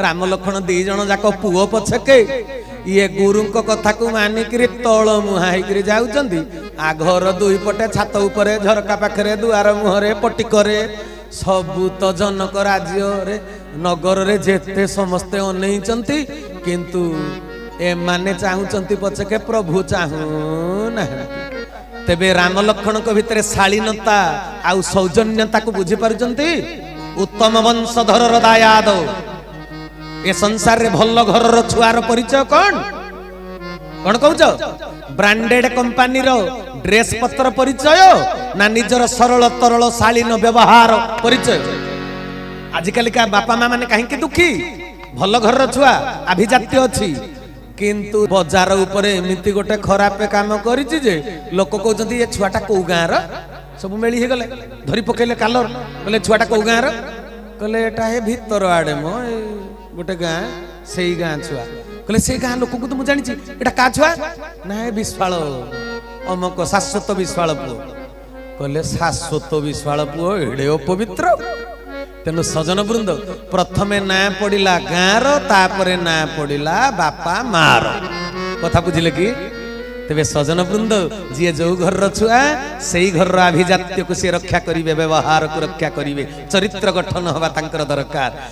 राम लक्ष्मण दी जन जाक पुओ पछके ये गुरु कथा को मानिक तल मुहाई जाऊँगी आ घर दुई पटे छात उपरे झरका पाखरे दुआर मुहरे पटिकरे सबू तो जनक राज्य रे नगर रे जेते समस्ते अनैचंती किंतु ए माने चाहूचंती पछके प्रभु चाहू ना तेबे राम लक्ष्मण को भितर शालीनता आउ सौजन्यता को बुझी पारुचंती उत्तम वंशधर दायाद ए संसार रे भल घर छुआर परिचय कौन कहूच ब्रांडेड कंपनी रो ड्रेस पत्र परिचय ना निजर सरल तरल शालीन व्यवहार परिचय आजिकल का बापा माँ माने कहीं दुखी भल घर छुआ अभिजात्य अच्छी किंतु बजार उपरे एमती गोटे खराब काम करिछि जे लोक कहउछन्ती ये छुआटा को गाँर सब मेली हे गले धरी पकेले कालर कहले छुआटा को गाँर कहले एटा हे भीतर आड़े मो गोटे गाँ सेई गाँ छुआ कहले से गाँ लोक को तो मु जानिछि एटा का छुआ ना हे विश्वाल अमक शाश्वत विश्वाल पुओ कहले शाश्वत विश्वाल पुओ एडे अपवित्र तेणु सजन वृंद प्रथमे ना पड़ा गाँर तापरे ना पड़ा बापा मार कथा बुझिले कि तेबे सजन वृंद जी जो घर छुआ से घर अभिजात्य को सी रक्षा करेंगे व्यवहार को रक्षा करेंगे चरित्र गठन हवा दरकार।